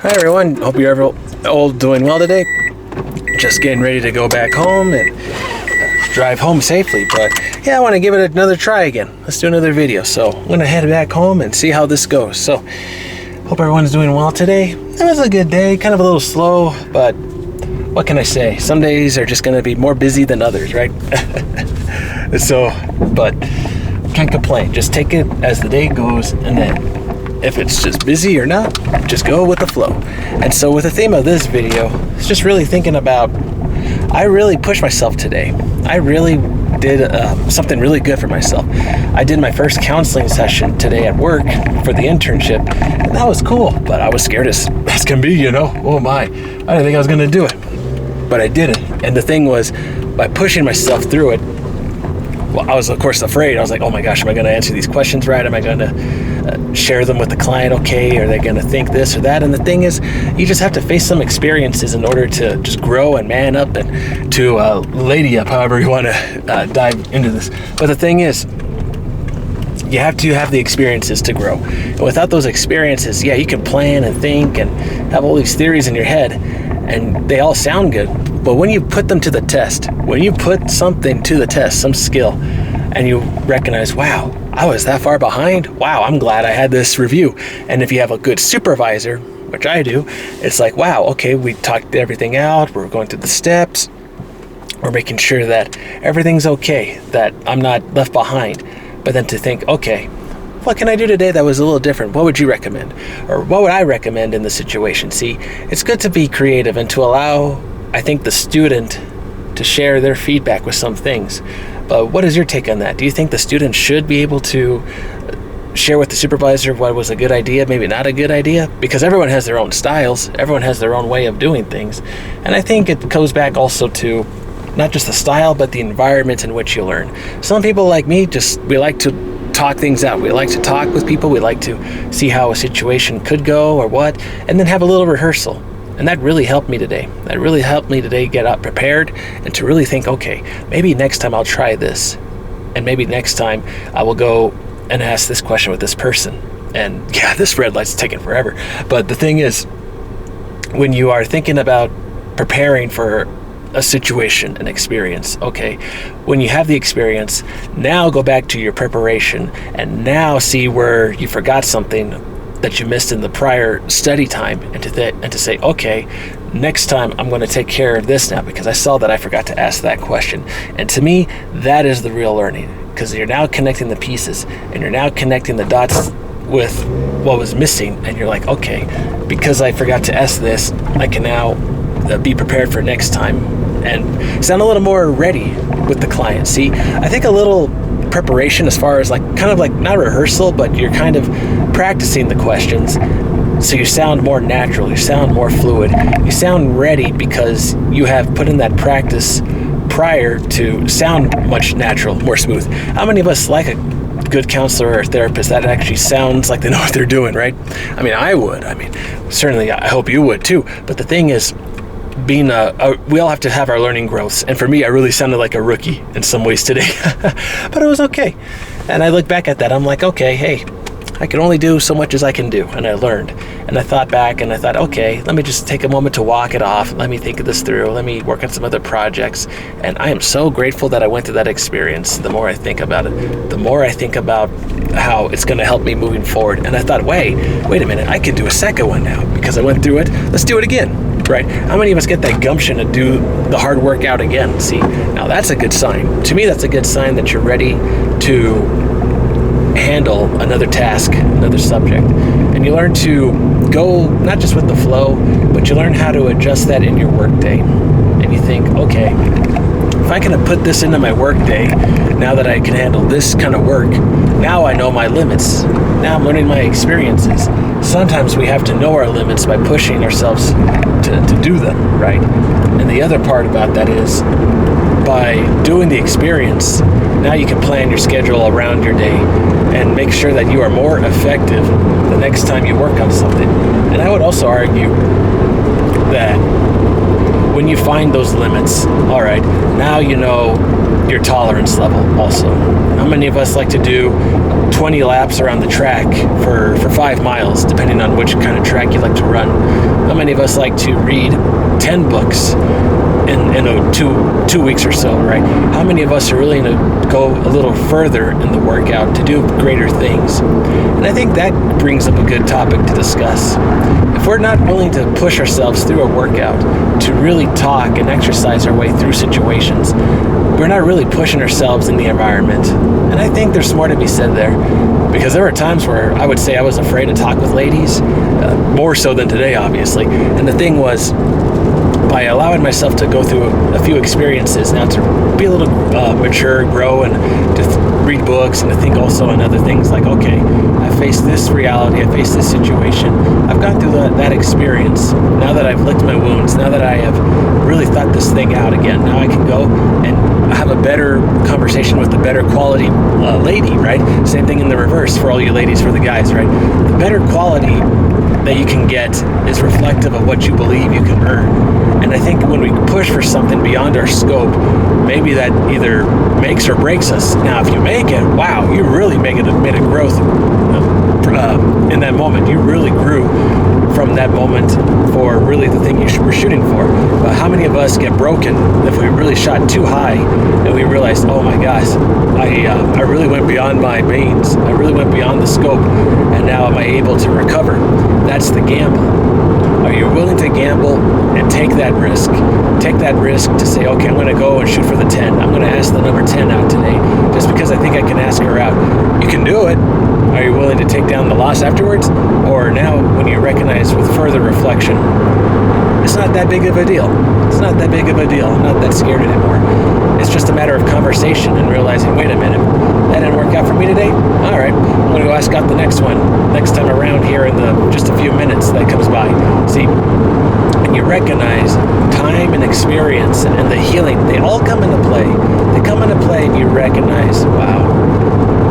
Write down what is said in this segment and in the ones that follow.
Hi everyone, hope you're all doing well today. Just getting ready to go back home and drive home safely, but yeah, I want to give it another try again. Let's do another video. So I'm gonna head back home and see how this goes. So hope everyone's doing well today. It was a good day, kind of a little slow, but what can I say? Some days are just gonna be more busy than others, right? But can't complain. Just take it as the day goes, and then if it's just busy or not, just go with the flow. And so with the theme of this video, it's just really thinking about, I really pushed myself today. I really did something really good for myself. I did my first counseling session today at work for the internship, and that was cool, but I was scared as can be, you know. Oh my, I didn't think I was gonna do it, but I did it. And the thing was, by pushing myself through it, well, I was of course afraid. I was like, oh my gosh, am I gonna answer these questions right? Am I gonna share them with the client okay? Are they gonna think this or that? And the thing is, you just have to face some experiences in order to just grow and man up and to lady up, however you wanna dive into this. But the thing is, you have to have the experiences to grow. And without those experiences, yeah, you can plan and think and have all these theories in your head, and they all sound good. But when you put them to the test, when you put something to the test, some skill, and you recognize, wow, I was that far behind. Wow, I'm glad I had this review. And if you have a good supervisor, which I do, it's like, wow, okay, we talked everything out. We're going through the steps. We're making sure that everything's okay, that I'm not left behind. But then to think, okay, what can I do today that was a little different? What would you recommend? Or what would I recommend in the situation? See, it's good to be creative and to allow, I think, the student to share their feedback with some things. But what is your take on that? Do you think the student should be able to share with the supervisor what was a good idea, maybe not a good idea? Because everyone has their own styles, everyone has their own way of doing things. And I think it goes back also to not just the style, but the environment in which you learn. Some people like me, we like to talk things out. We like to talk with people. We like to see how a situation could go or what, and then have a little rehearsal. And that really helped me today. That really helped me today get up prepared and to really think, okay, maybe next time I'll try this. And maybe next time I will go and ask this question with this person. And yeah, this red light's taking forever. But the thing is, when you are thinking about preparing for a situation, an experience, okay, when you have the experience, now go back to your preparation and now see where you forgot something that you missed in the prior study time, and to say, okay, next time I'm going to take care of this now because I saw that I forgot to ask that question. And to me, that is the real learning, because you're now connecting the pieces and you're now connecting the dots with what was missing, and you're like, okay, because I forgot to ask this, I can now be prepared for next time and sound a little more ready with the client. See, I think a little preparation as far as kind of not rehearsal, but you're kind of practicing the questions so you sound more natural, you sound more fluid, you sound ready because you have put in that practice prior to sound much natural, more smooth. How many of us like a good counselor or therapist that actually sounds like they know what they're doing, right? I mean, I would. I mean, certainly I hope you would too. But the thing is, we all have to have our learning growths. And for me, I really sounded like a rookie in some ways today, but it was okay. And I look back at that, I'm like, okay, hey, I can only do so much as I can do. And I learned. And I thought back and I thought, okay, let me just take a moment to walk it off. Let me think this through. Let me work on some other projects. And I am so grateful that I went through that experience. The more I think about it, the more I think about how it's going to help me moving forward. And I thought, wait a minute, I can do a second one now because I went through it. Let's do it again. Right? How many of us get that gumption to do the hard work out again? See, now that's a good sign. To me, that's a good sign that you're ready to handle another task, another subject. And you learn to go not just with the flow, but you learn how to adjust that in your workday. And you think, okay, if I can put this into my workday, now that I can handle this kind of work, now I know my limits. Now I'm learning my experiences. Sometimes we have to know our limits by pushing ourselves to do them, right? And the other part about that is, by doing the experience, now you can plan your schedule around your day and make sure that you are more effective the next time you work on something. And I would also argue that when you find those limits, all right, now you know your tolerance level also. How many of us like to do 20 laps around the track for 5 miles, depending on which kind of track you like to run? How many of us like to read 10 books in 2 weeks or so, right? How many of us are willing to go a little further in the workout to do greater things? And I think that brings up a good topic to discuss. If we're not willing to push ourselves through a workout to really talk and exercise our way through situations, we're not really pushing ourselves in the environment. And I think there's more to be said there, because there were times where I would say I was afraid to talk with ladies, more so than today, obviously. And the thing was, by allowing myself to go through a few experiences now, to be a little mature, grow, and to read books, and to think also on other things like, okay, I faced this reality, I faced this situation, I've gone through that experience. Now that I've licked my wounds, now that I have really thought this thing out again, now I can go and have a better conversation with a better quality lady, right? Same thing in the reverse for all you ladies, for the guys, right? The better quality that you can get is reflective of what you believe you can earn. And I think when we push for something beyond our scope, maybe that either makes or breaks us. Now, if you make it, wow, you really made a growth in that moment. You really grew from that moment for really the thing you were shooting for. But how many of us get broken if we really shot too high and we realized, oh my gosh, I really went beyond my means. I really went beyond the scope, and now am I able to recover? That's the gamble. Are you willing to gamble and take that risk? Take that risk to say, okay, I'm going to go and shoot for the 10. I'm going to ask the number 10 out today just because I think I can ask her out. You can do it. Are you willing to take down the loss afterwards? Or now, when you recognize with further reflection, it's not that big of a deal. It's not that big of a deal. I'm not that scared anymore. It's just a matter of conversation and realizing, wait a minute, that didn't work out for me today? All right, I'm going to go ask out the next one, next time around here in just a few minutes that comes by. See, and you recognize time and experience and the healing, they all come into play. They come into play and you recognize, wow,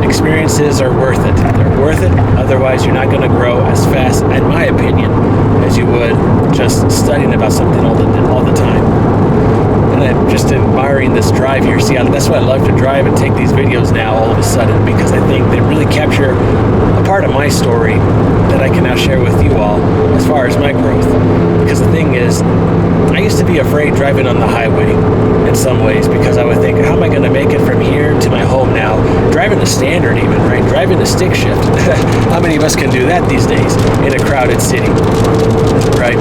experiences are worth it. They're worth it. Otherwise, you're not going to grow as fast, in my opinion, as you would just studying about something all the time. And I'm just admiring this drive here. See, that's why I love to drive and take these videos now all of a sudden, because I think they really capture a part of my story that I can now share with you all as far as my growth. Because the thing is, I used to be afraid driving on the highway in some ways, because I would think, how am I going to make it from here to my home now? Driving a standard even, right? Driving a stick shift. How many of us can do that these days in a crowded city, right?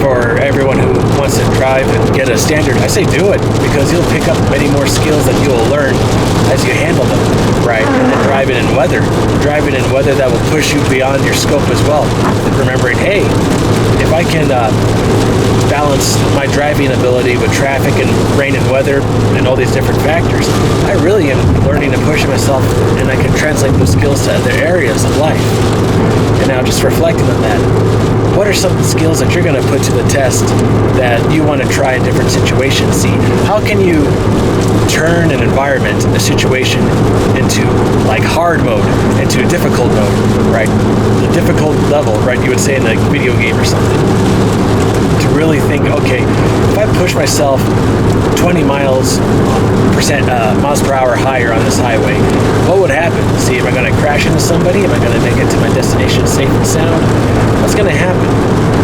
For everyone who wants to drive and get a standard, I say do it, because you'll pick up many more skills that you will learn as you handle them, right? And then driving in weather that will push you beyond your scope as well. Remembering, hey, if I can balance my driving ability with traffic and rain and weather and all these different factors, I really am learning to push myself, and I can translate those skills to other areas of life. And now just reflecting on that, what are some skills that you're going to put to the test that you want to try in different situations? See, how can you turn an environment, a situation, into like hard mode, into a difficult mode, right? The difficult level, right? You would say in a video game or something. To really think, okay, if I push myself 20 miles per hour higher on this highway, what would happen? See, am I going to crash into somebody? Am I going to make it to my destination safe and sound? What's going to happen?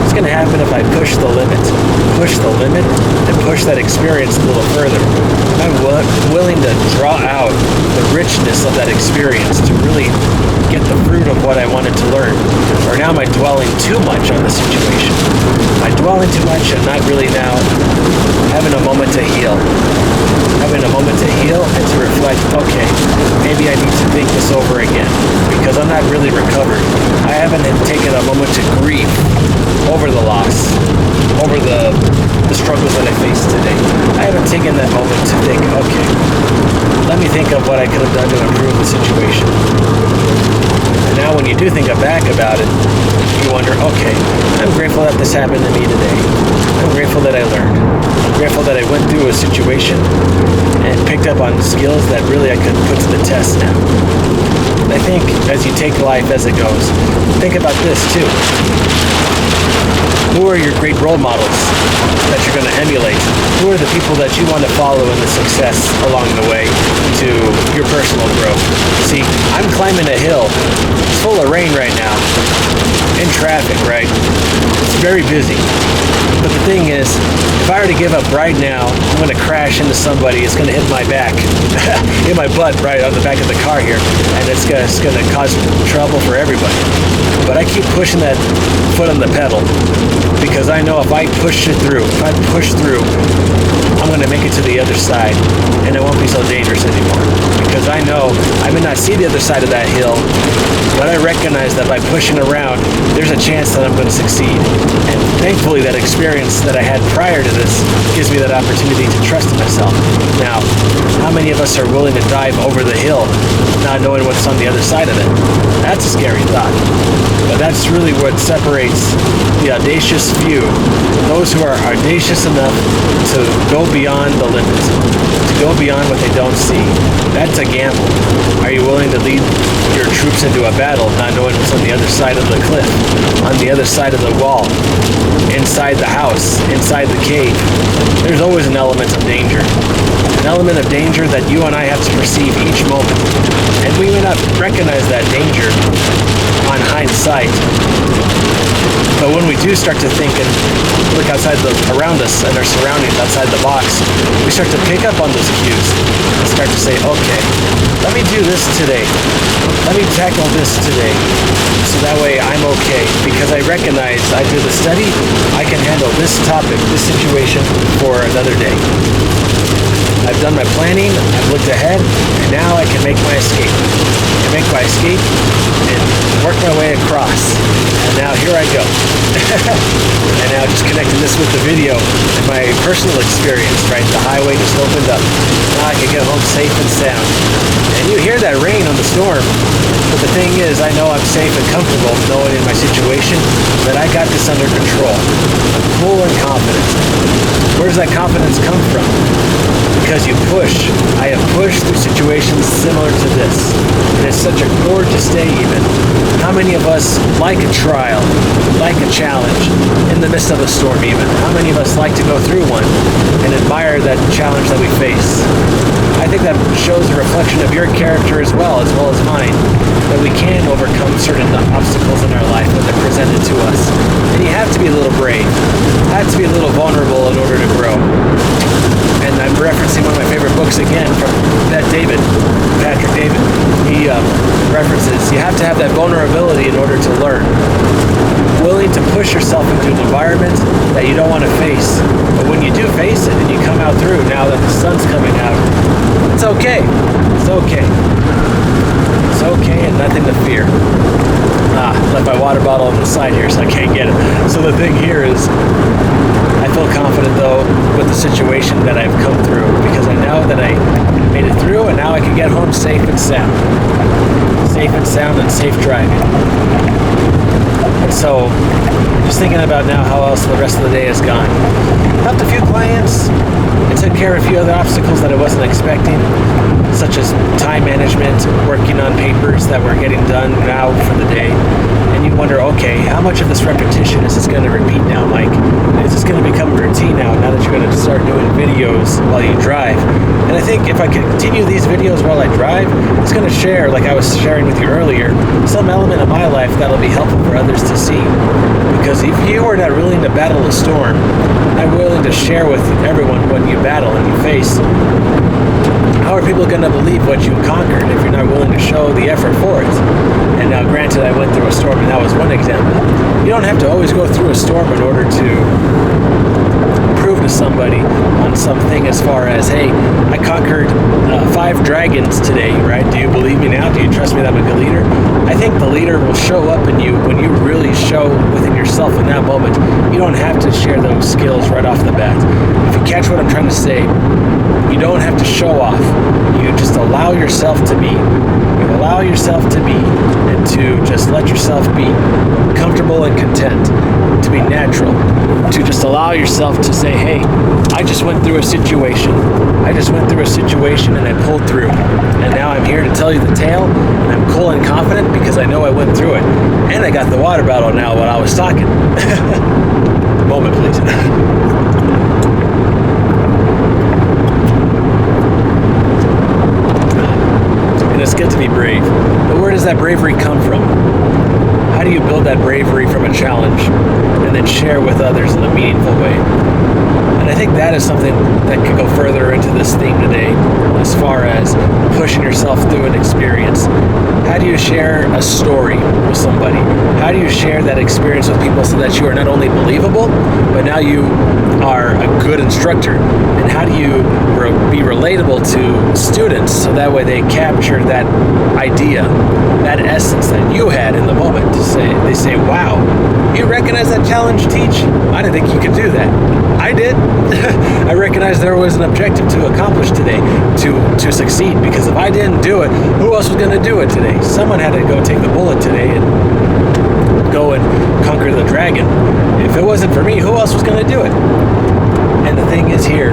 What's going to happen if I push the limit, and push that experience a little further? I'm willing to draw out the richness of that experience to really get the fruit of what I wanted to learn. Or now am I dwelling too much on the situation? Am I dwelling too much and not really now having a moment to heal? Having a moment to heal and to reflect, okay, maybe I need to think this over again, because I'm not really recovered. I haven't taken a moment to grieve over the loss, over the struggles that I face today. I haven't taken that moment to think, okay, let me think of what I could have done to improve the situation. And now when you do think back about it, you wonder, okay, I'm grateful that this happened to me today. I'm grateful that I learned. I'm grateful that I went through a situation and picked up on skills that really I could put to the test now. I think as you take life as it goes, think about this too. Who are your great role models that you're going to emulate? Who are the people that you want to follow in the success along the way to your personal growth? See, I'm climbing a hill. It's full of rain right now. In traffic, right? It's very busy. But the thing is, if I were to give up right now, I'm going to crash into somebody. It's going to hit my back, hit my butt right on the back of the car here, and it's going to cause trouble for everybody. But I keep pushing that foot on the pedal because I know if I push it through, if I push through, I'm going to make it to the other side, and it won't be so dangerous anymore. Because I know I may not see the other side of that hill, but I recognize that by pushing around, there's a chance that I'm going to succeed. And thankfully, that experience that I had prior to this gives me that opportunity to trust in myself. Now, how many of us are willing to dive over the hill, not knowing what's on the other side of it? That's a scary thought. But that's really what separates the audacious few, those who are audacious enough to go beyond the limit, to go beyond what they don't see. That's a gamble. Are you willing to lead your troops into a battle, not knowing what's on the other side of the cliff, on the other side of the wall, inside the house, inside the cave? There's always an element of danger. An element of danger that you and I have to perceive each moment. And we may not recognize that danger on hindsight. But when we do start to think and look around us and our surroundings outside the box, we start to pick up on those cues and start to say, okay, let me do this today. Let me tackle this today. So that way I'm okay, because I recognize I did the study, I can handle this topic, this situation for another day. I've done my planning, I've looked ahead, and now I can make my escape. I can make my escape and work my way across. And now here I go. And now just connecting this with the video and my personal experience, right? The highway just opened up. Now I can get home safe and sound. And you hear that rain on the storm, but the thing is, I know I'm safe and comfortable knowing in my situation that I got this under control. I'm cool and confident. Where does that confidence come from? Because you push. I have pushed through situations similar to this. And it's such a gorgeous day even. How many of us like a trial, like a challenge, in the midst of a storm even? How many of us like to go through one and admire that challenge that we face? I think that shows a reflection of your character as well as mine, that we can overcome certain obstacles in our life when they're presented to us. And you have to be a little brave. You have to be a little vulnerable in order to grow. And I'm referencing one of my favorite books again from Patrick David. He references, you have to have that vulnerability in order to learn. Willing to push yourself into an environment that you don't want to face. But when you do face it and you come out through, now that the sun's coming out, it's okay. It's okay. It's okay and nothing to fear. Left my water bottle on the side here so I can't get it. So the thing here is, I feel confident though with the situation that I've come through, because I know that I made it through and now I can get home safe and sound. Safe and sound and safe driving. And so, just thinking about now how else the rest of the day has gone. Helped a few clients. I took care of a few other obstacles that I wasn't expecting, such as time management, working on papers that were getting done now for the day. And you wonder, okay, how much of this repetition is this going to repeat now, Mike? Is this going to become routine now that you're going to start doing videos while you drive? And I think if I can continue these videos while I drive, it's going to share, like I was sharing with you earlier, some element of my life that'll be helpful for others to see. Because if you are not willing to battle a storm, not willing to share with everyone what you battle and you face, how are people going to believe what you conquered if you're not willing to show the effort for it? And now, granted, I went through a storm, and that was one example. You don't have to always go through a storm in order to prove to somebody on something as far as, hey, I conquered 5 dragons today, right? Do you believe me now? Do you trust me that I'm a good leader? I think the leader will show up in you when you really show within yourself in that moment. You don't have to share those skills right off the bat. If you catch what I'm trying to say, you don't have to show off. You just allow yourself to be. You allow yourself to be, and to just let yourself be comfortable and content, to be natural, to just allow yourself to say, hey, I just went through a situation. I just went through a situation and I pulled through. And now I'm here to tell you the tale, and I'm cool and confident because I know I went through it. And I got the water bottle now while I was talking. Moment, please. And it's good to be brave. But where does that bravery come from? How do you build that bravery from a challenge and then share with others in a meaningful way? And I think that is something that could go further into this theme today, as far as pushing yourself through an experience. How do you share a story with somebody? How do you share that experience with people so that you are not only believable, but now you are a good instructor? And how do you be relatable to students so that way they capture that idea, that essence that you had in the moment? They say, wow, you recognize that challenge, Teach? I didn't think you could do that. I did. I recognized there was an objective to accomplish today, to succeed, because if I didn't do it, who else was going to do it today? Someone had to go take the bullet today and go and conquer the dragon. If it wasn't for me, who else was going to do it? And the thing is here,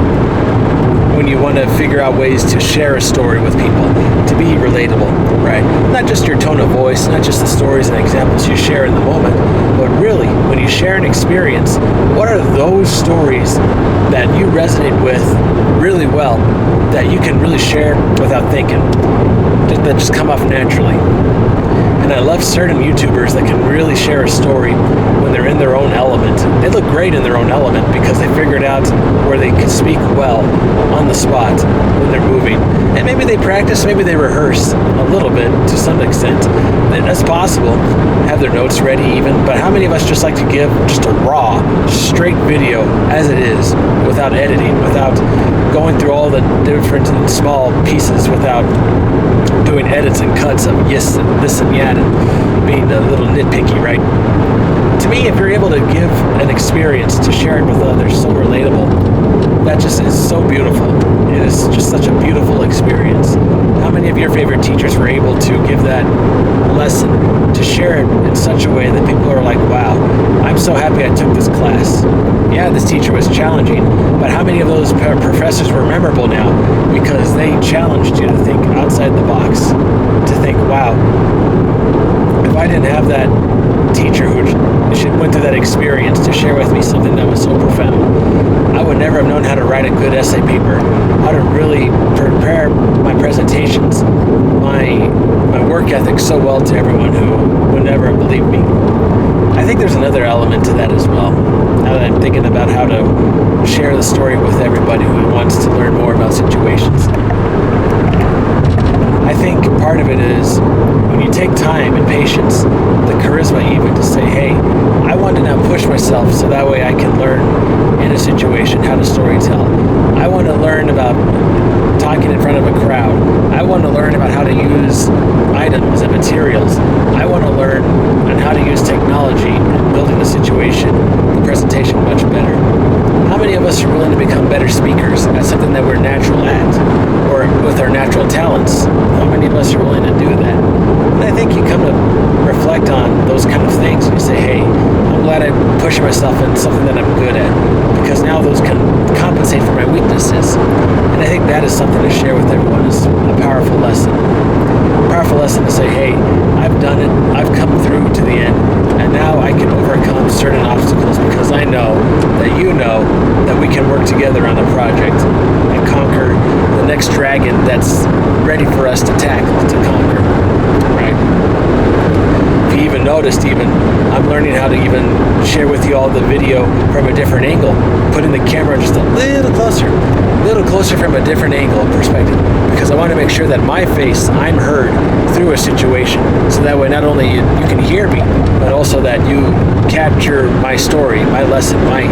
when you want to figure out ways to share a story with people, to be relatable, right? Not just your tone of voice, not just the stories and examples you share in the moment, but really, when you share an experience, what are those stories that you resonate with really well, that you can really share without thinking, that just come off naturally? And I love certain YouTubers that can really share a story when they're in their own element. They look great in their own element because they figured out where they can speak well on the spot when they're moving. And maybe they practice, maybe they rehearse a little bit to some extent. That's possible. Have their notes ready even. But how many of us just like to give just a raw, straight video as it is, without editing, without going through all the different and small pieces, without doing edits and cuts of yes and this and that, and being a little nitpicky, right? To me, if you're able to give an experience, to share it with others, so relatable, that just is so beautiful. It is just such a beautiful experience. How many of your favorite teachers were able to give that lesson, to share it in such a way that people are like, wow, I'm so happy I took this class. Yeah, this teacher was challenging, but how many of those professors were memorable now because they challenged you to think outside the box, to think, wow, if I didn't have that teacher who went through that experience to share with me something that was so profound, I would never have known how to write a good essay paper, how to really prepare my presentations, my work ethic so well to everyone who would never have believed me. I think there's another element to that as well. Now that I'm thinking about how to share the story with everybody who wants to learn more about situations, I think part of it is when you take time and patience, the charisma even, to say, hey, I want to now push myself so that way I can learn in a situation how to storytell. I want to learn about talking in front of a crowd. I want to learn about how to use items and materials. I want to learn on how to use technology and building the situation, the presentation much better. How many of us are willing to become better speakers at something that we're natural at, or with our natural talents? How many of us are willing to do that? And I think you come to reflect on those kind of things and you say, hey, I'm glad I pushed myself in something that I'm good at, because now those can compensate for my weaknesses. And I think that is something to share with everyone, is a powerful lesson. A powerful lesson to say, hey, I've done it, I've come through to the end, and now I can overcome certain obstacles because I know that we can work together on a project and conquer the next dragon that's ready for us to tackle, to conquer, right? If you even noticed, I'm learning how to even share with you all the video from a different angle, putting the camera just a little closer from a different angle of perspective, because I want to make sure that my face, I'm heard through a situation, so that way not only you can hear me, but also that you capture my story, my lesson, my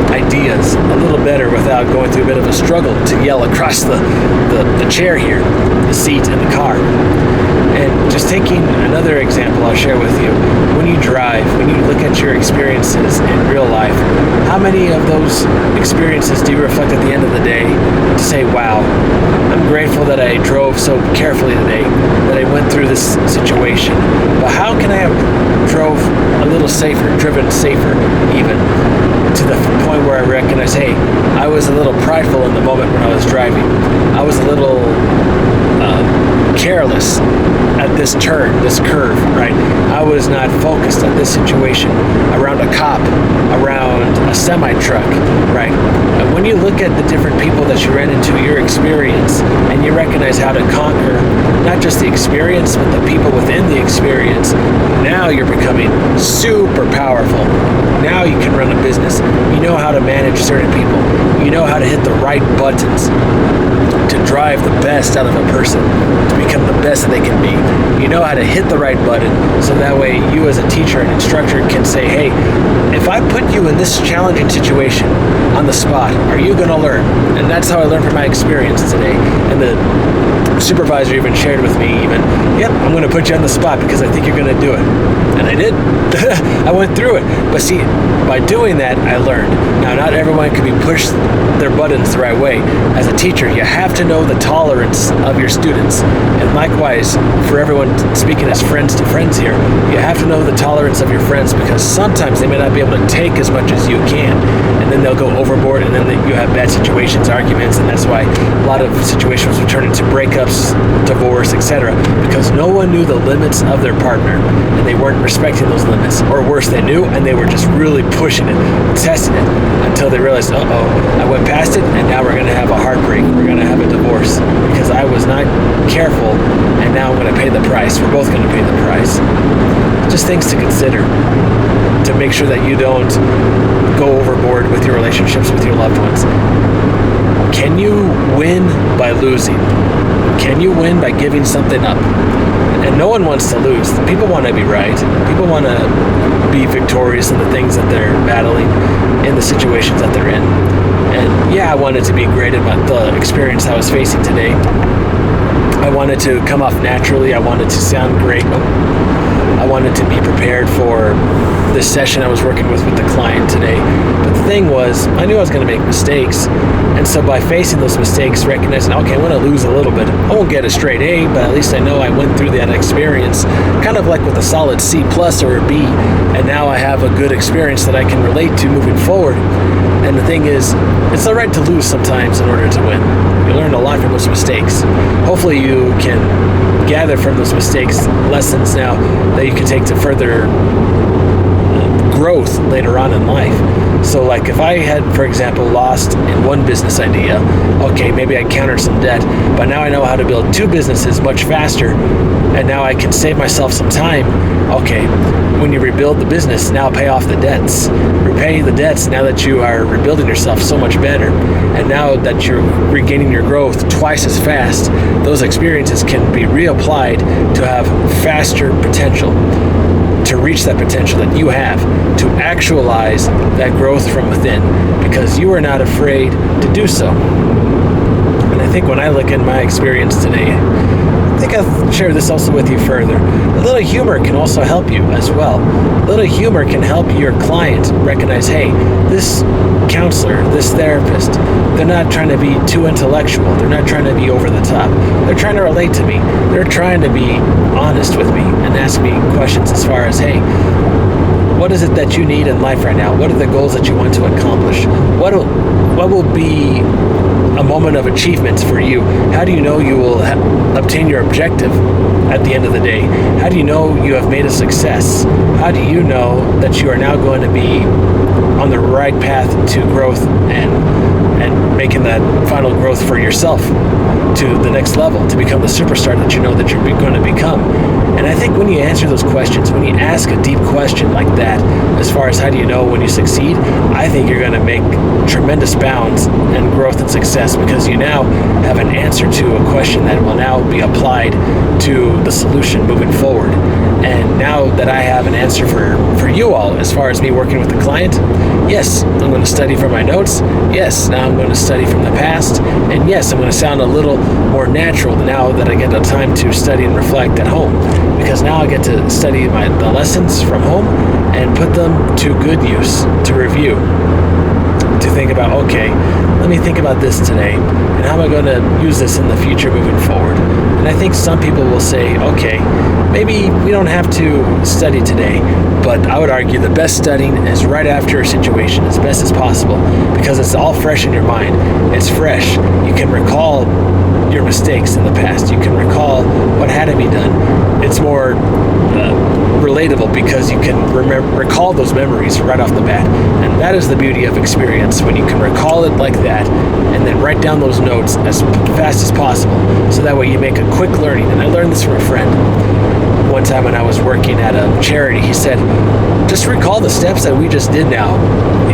ideas a little better without going through a bit of a struggle to yell across the chair here, the seat in the car. And just taking another example I'll share with you, when you drive, when you look at your experiences in real life, how many of those experiences do you reflect at the end of the day to say, wow, I'm grateful that I drove so carefully today, that I went through this situation, but how can I have driven safer even, to the point where I recognize, hey, I was a little prideful in the moment when I was driving. I was a little careless at this turn, this curve, right? I was not focused on this situation, around a cop, around a semi-truck, right? And when you look at the different people that you ran into, your experience, and you recognize how to conquer not just the experience, but the people within the experience, now you're becoming super powerful. Now you can run a business. You know how to manage certain people. You know how to hit the right buttons to drive the best out of a person, to become the best that they can be. You know how to hit the right button, so that way you as a teacher and instructor can say, hey, if I put you in this challenging situation on the spot, are you going to learn? And that's how I learned from my experience today. And the supervisor even shared with me yep, I'm going to put you on the spot because I think you're going to do it. And I did. I went through it. But see, by doing that, I learned. Now, not everyone can be pushed their buttons the right way. As a teacher, you have to know the tolerance of your students. And likewise, for everyone speaking as friends to friends here, you have to know the tolerance of your friends, because sometimes they may not be able to take as much as you can. And then they'll go overboard, and then you have bad situations, arguments, and that's why a lot of situations will turn into breakups, divorce, etc. Because no one knew the limits of their partner, and they weren't respecting those limits. Or worse, they knew, and they were just really pushing it, testing it, until they realized, I went past it, and now we're going to have a heartbreak. We're going to have a divorce because I was not careful, and now I'm going to pay the price. We're both going to pay the price. Just things to consider to make sure that you don't go overboard with your relationships with your loved ones. Can you win by losing? Can you win by giving something up? And no one wants to lose. People want to be right. People want to be victorious in the things that they're battling, in the situations that they're in. And yeah, I wanted to be great at the experience I was facing today. I wanted to come off naturally. I wanted to sound great. I wanted to be prepared for this session I was working with the client today. But the thing was, I knew I was going to make mistakes. And so by facing those mistakes, recognizing, okay, I'm going to lose a little bit. I won't get a straight A, but at least I know I went through that experience, kind of like with a solid C+ or a B. And now I have a good experience that I can relate to moving forward. And the thing is, it's all right to lose sometimes in order to win. You learn a lot from those mistakes. Hopefully you can gather from those mistakes lessons now that you can take to further growth later on in life. So like if I had, for example, lost in one business idea, okay, maybe I encountered some debt, but now I know how to build two businesses much faster, and now I can save myself some time. Okay, when you rebuild the business, now pay off the debts. Repay the debts now that you are rebuilding yourself so much better. And now that you're regaining your growth twice as fast, those experiences can be reapplied to have faster potential, to reach that potential that you have, to actualize that growth from within, because you are not afraid to do so. And I think when I look at my experience today, I think I'll share this also with you further. A little humor can also help you as well. A little humor can help your client recognize, hey, this counselor, this therapist, they're not trying to be too intellectual. They're not trying to be over the top. They're trying to relate to me. They're trying to be honest with me and ask me questions as far as, hey, what is it that you need in life right now? What are the goals that you want to accomplish? What will be a moment of achievement for you? How do you know you will obtain your objective at the end of the day? How do you know you have made a success? How do you know that you are now going to be on the right path to growth and making that final growth for yourself to the next level, to become the superstar that you know that you're going to become? And I think when you answer those questions, when you ask a deep question like that, as far as how do you know when you succeed, I think you're going to make tremendous bounds and growth and success, because you now have an answer to a question that will now be applied to the solution moving forward. And now that I have an answer for you all, as far as me working with the client, yes, I'm going to study from my notes. Yes, now I'm going to study from the past. And yes, I'm going to sound a little more natural now that I get the time to study and reflect at home. Because now I get to study the lessons from home and put them to good use, to review, to think about, okay, let me think about this today, and how am I going to use this in the future moving forward? And I think some people will say, okay, maybe we don't have to study today, but I would argue the best studying is right after a situation, as best as possible, because it's all fresh in your mind. It's fresh. You can recall your mistakes in the past. You can recall what repeatable because you can recall those memories right off the bat. And that is the beauty of experience, when you can recall it like that and then write down those notes as fast as possible, so that way you make a quick learning. And I learned this from a friend one time when I was working at a charity. He said, just recall the steps that we just did now.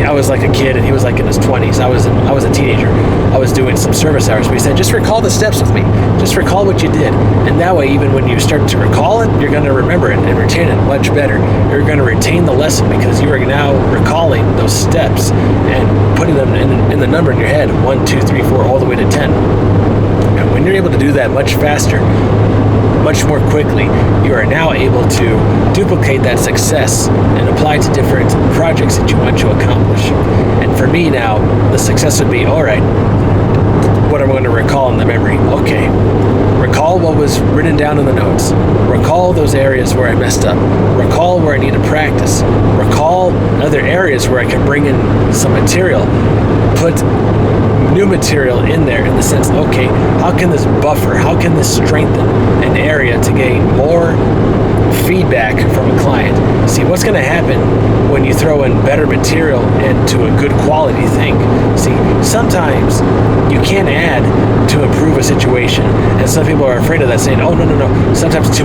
I was like a kid and he was like in his 20s. I was a teenager. I was doing some service hours. But he said, just recall the steps with me. Just recall what you did. And that way, even when you start to recall it, you're going to remember it and retain it much better. You're going to retain the lesson because you are now recalling those steps and putting them in the number in your head, 1, 2, 3, 4, all the way to 10. And when you're able to do that much faster, much more quickly, you are now able to duplicate that success and apply to different projects that you want to accomplish. And for me now, the success would be, all right, what am I going to recall in the memory? Okay, recall what was written down in the notes. Recall those areas where I messed up. Recall where I need to practice. Recall other areas where I can bring in some material. Put new material in there in the sense, okay, how can this buffer, how can this strengthen an area to gain more feedback from a client? See, what's going to happen when you throw in better material into a good quality thing? See, sometimes you can't add to improve a situation, and some people are afraid of that, saying, oh, no. Sometimes too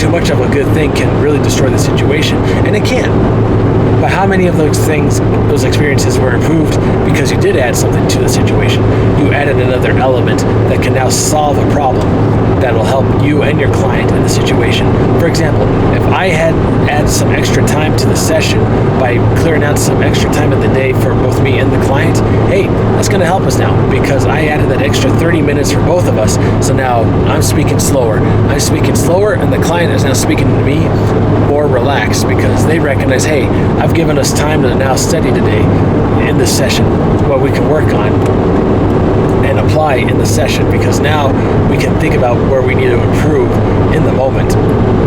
much of a good thing can really destroy the situation, and it can. But how many of those things, those experiences were improved because you did add something to the situation? You added another element that can now solve a problem that will help you and your client in the situation. For example, if I had added some extra time to the session by clearing out some extra time in the day for both me and the client, hey, that's going to help us now because I added that extra 30 minutes for both of us. So now I'm speaking slower, and the client is now speaking to me more relaxed because they recognize, hey, I've given us time to now study today in this session what we can work on and apply in the session, because now we can think about where we need to improve in the moment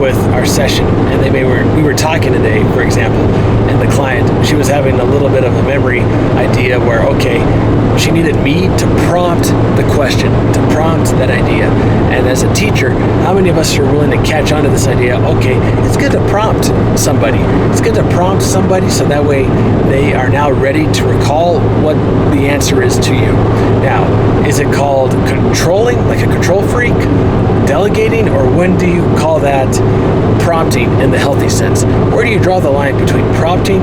with our session. And we were talking today, for example, and the client, she was having a little bit of a memory idea where, okay, she needed me to prompt the question, to prompt that idea. And as a teacher, how many of us are willing to catch on to this idea? Okay, it's good to prompt somebody. It's good to prompt somebody so that way they are now ready to recall what the answer is to you. Now, is it called controlling, like a control freak, delegating, or when do you call that prompting in the healthy sense? Where do you draw the line between prompting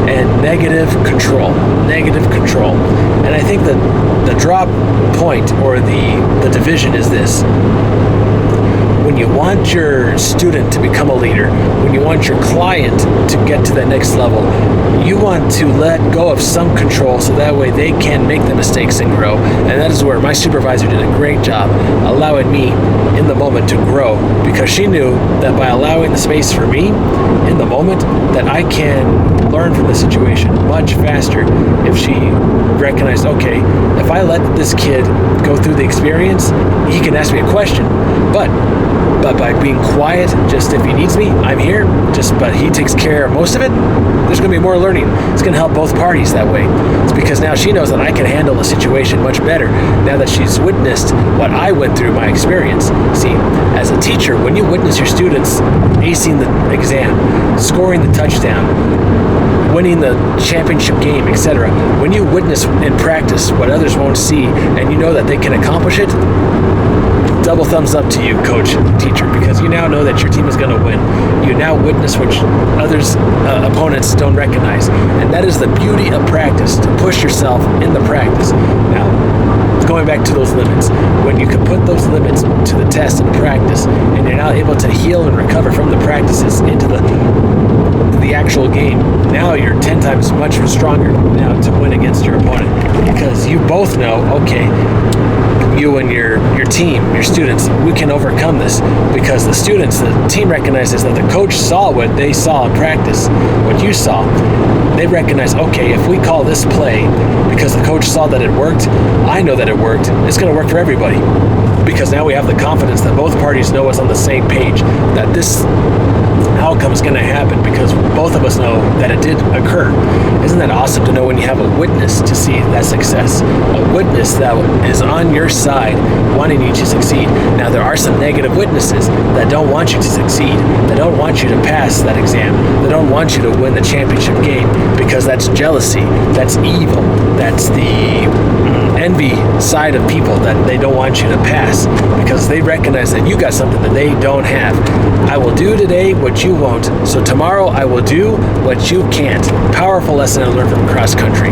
and negative control? And I think that the drop point or the division is this. When you want your student to become a leader, when you want your client to get to that next level, you want to let go of some control so that way they can make the mistakes and grow. And that is where my supervisor did a great job allowing me in the moment to grow, because she knew that by allowing the space for me in the moment, that I can learn from the situation much faster if she recognized, okay, if I let this kid go through the experience, he can ask me a question, but by being quiet, just if he needs me, I'm here, but he takes care of most of it, there's going to be more learning. It's going to help both parties that way. It's because now she knows that I can handle the situation much better now that she's witnessed what I went through, my experience. See, as a teacher, when you witness your students acing the exam, scoring the touchdown, winning the championship game, etc., when you witness in practice what others won't see and you know that they can accomplish it, double thumbs up to you, coach, teacher, because you now know that your team is going to win. You now witness which others, opponents don't recognize. And that is the beauty of practice, to push yourself in the practice. Now, going back to those limits, when you can put those limits to the test in practice, and you're now able to heal and recover from the practices into the actual game, now you're 10 times much stronger now to win against your opponent, because you both know, okay, you and your team, your students, we can overcome this, because the team recognizes that the coach saw what they saw in practice, what you saw. They recognize, okay, if we call this play because the coach saw that it worked, I know that it worked, it's going to work for everybody. because now we have the confidence that both parties know us on the same page, that this outcome is going to happen because both of us know that it did occur. Isn't that awesome to know when you have a witness to see that success? A witness that is on your side wanting you to succeed. Now, there are some negative witnesses that don't want you to succeed. They don't want you to pass that exam. They don't want you to win the championship game because that's jealousy. That's evil. That's the envy side of people that they don't want you to pass because they recognize that you got something that they don't have. I will do today what you won't, so tomorrow I will do what you can't. Powerful lesson I learned from cross country.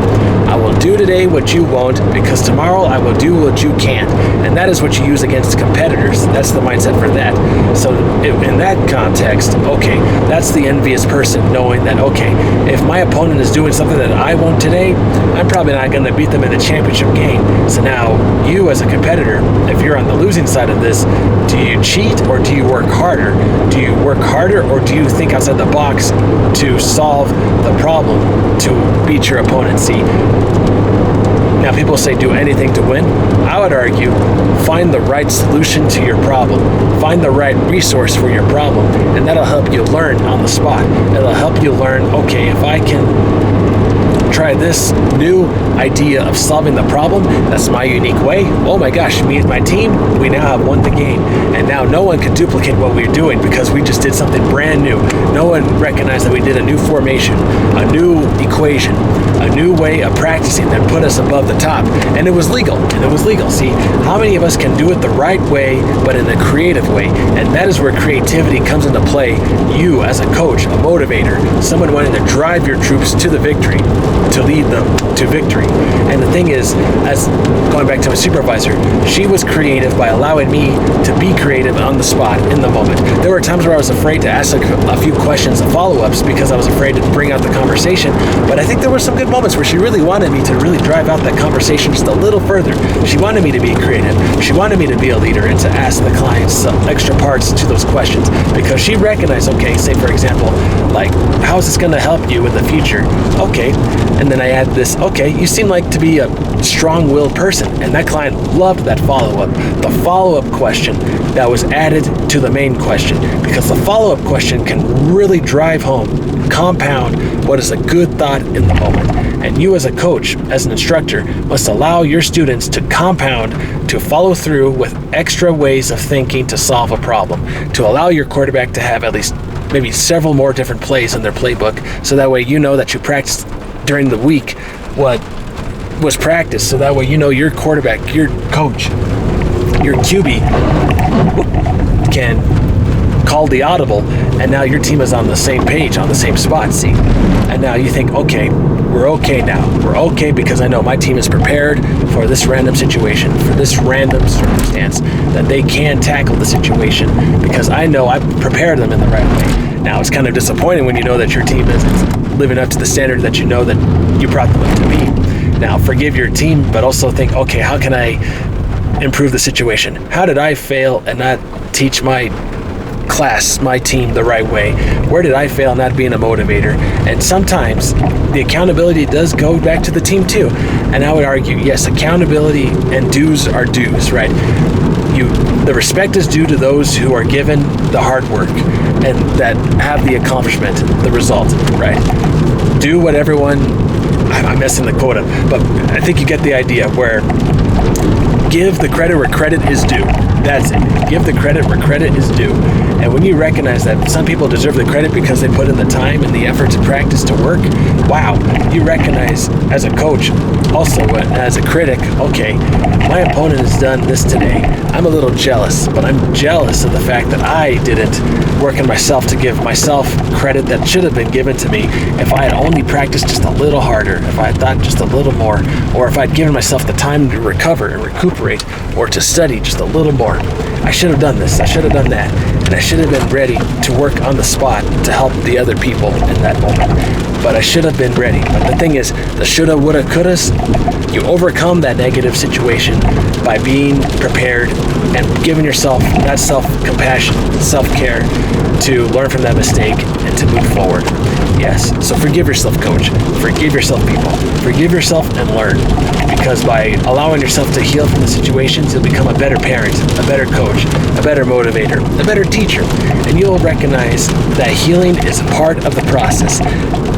I will do today what you won't because tomorrow I will do what you can't. And that is what you use against competitors. That's the mindset for that. So in that context, okay, that's the envious person knowing that, okay, if my opponent is doing something that I won't today, I'm probably not going to beat them in the championship game. So now you as a competitor, if you're on the losing side of this, do you cheat or do you work harder? Do you work harder or do you think outside the box to solve the problem to beat your opponent? See, now people say do anything to win. I would argue find the right solution to your problem. Find the right resource for your problem, and that'll help you learn on the spot. It'll help you learn, okay, if I can try this new idea of solving the problem, that's my unique way. Oh my gosh, me and my team, we now have won the game. And now no one can duplicate what we're doing because we just did something brand new. No one recognized that we did a new formation, a new equation, a new way of practicing that put us above the top. And it was legal. See, how many of us can do it the right way, but in a creative way? And that is where creativity comes into play. You as a coach, a motivator, someone wanting to drive your troops to the victory, to lead them to victory. And the thing is, as going back to my supervisor, she was creative by allowing me to be creative on the spot in the moment. There were times where I was afraid to ask a few questions of follow-ups because I was afraid to bring out the conversation, but I think there were some good moments where she really wanted me to really drive out that conversation just a little further. She wanted me to be creative. She wanted me to be a leader and to ask the clients some extra parts to those questions because she recognized, okay, say for example, like, how is this going to help you in the future? Okay. And then I add this, okay, you seem like to be a strong-willed person. And that client loved that follow-up. The follow-up question that was added to the main question, because the follow-up question can really drive home, compound what is a good thought in the moment. And you as a coach, as an instructor, must allow your students to compound, to follow through with extra ways of thinking to solve a problem, to allow your quarterback to have at least maybe several more different plays in their playbook, so that way you know that you practiced during the week what was practiced, so that way you know your quarterback, your coach, your QB can call the audible, and now your team is on the same page, on the same spot, see? And now you think, okay, we're okay now. We're okay because I know my team is prepared for this random situation, for this random circumstance, that they can tackle the situation because I know I prepared them in the right way. Now, it's kind of disappointing when you know that your team isn't living up to the standard that you know that you brought them up to be. Now, forgive your team, but also think, okay, how can I improve the situation? How did I fail and not teach my class, my team, the right way? Where did I fail not being a motivator? And sometimes the accountability does go back to the team too. And I would argue, yes, accountability and dues are dues, right? The respect is due to those who are given the hard work and that have the accomplishment, the result, right? Do what everyone, I'm messing the quote up, but I think you get the idea, where give the credit where credit is due. That's it. Give the credit where credit is due. And when you recognize that some people deserve the credit because they put in the time and the effort to practice to work, wow, you recognize as a coach, also as a critic, okay, my opponent has done this today. I'm a little jealous, but I'm jealous of the fact that I didn't work on myself to give myself credit that should have been given to me if I had only practiced just a little harder, if I had thought just a little more, or if I'd given myself the time to recover and recuperate, or to study just a little more. I should have done this, I should have done that, and I should have been ready to work on the spot to help the other people in that moment. But I should have been ready. But the thing is, the shoulda, woulda, couldas, you overcome that negative situation by being prepared and giving yourself that self-compassion, self-care to learn from that mistake and to move forward. Yes. So forgive yourself, coach. Forgive yourself, people. Forgive yourself and learn. Because by allowing yourself to heal from the situations, you'll become a better parent, a better coach, a better motivator, a better teacher. And you'll recognize that healing is part of the process.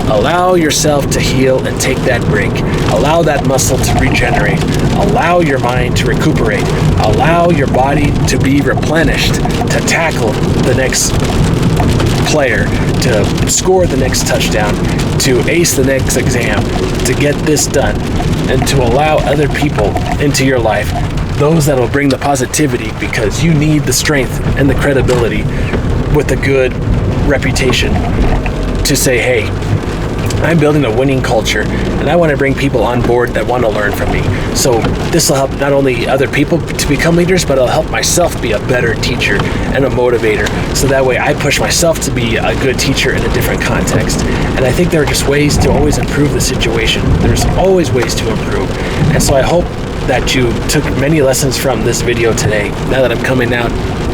Allow yourself to heal and take that break. Allow that muscle to regenerate. Allow your mind to recuperate. Allow your body to be replenished to tackle the next player, to score the next touchdown, to ace the next exam, to get this done, and to allow other people into your life, those that will bring the positivity, because you need the strength and the credibility with a good reputation to say, hey, I'm building a winning culture, and I want to bring people on board that want to learn from me. So this will help not only other people to become leaders, but it'll help myself be a better teacher and a motivator. So that way I push myself to be a good teacher in a different context. And I think there are just ways to always improve the situation. There's always ways to improve. And so I hope that you took many lessons from this video today, now that I'm coming out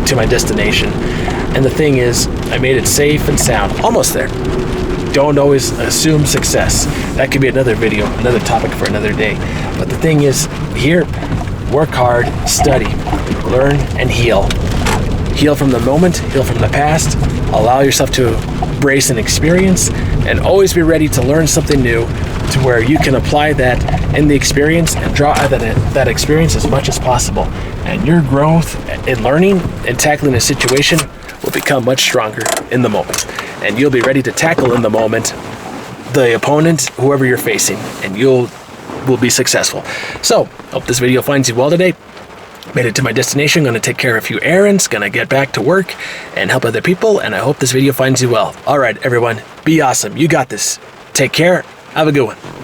to my destination. And the thing is, I made it safe and sound. Almost there. Don't always assume success. That could be another video, another topic for another day. But the thing is, here, work hard, study, learn, and heal. Heal from the moment, heal from the past. Allow yourself to embrace an experience, and always be ready to learn something new, to where you can apply that in the experience and draw out that experience as much as possible. And your growth in learning and tackling a situation will become much stronger in the moment. And you'll be ready to tackle in the moment the opponent, whoever you're facing, and will be successful. So, hope this video finds you well today. Made it to my destination, gonna take care of a few errands, gonna get back to work and help other people, and I hope this video finds you well. All right, everyone, be awesome. You got this. Take care. Have a good one.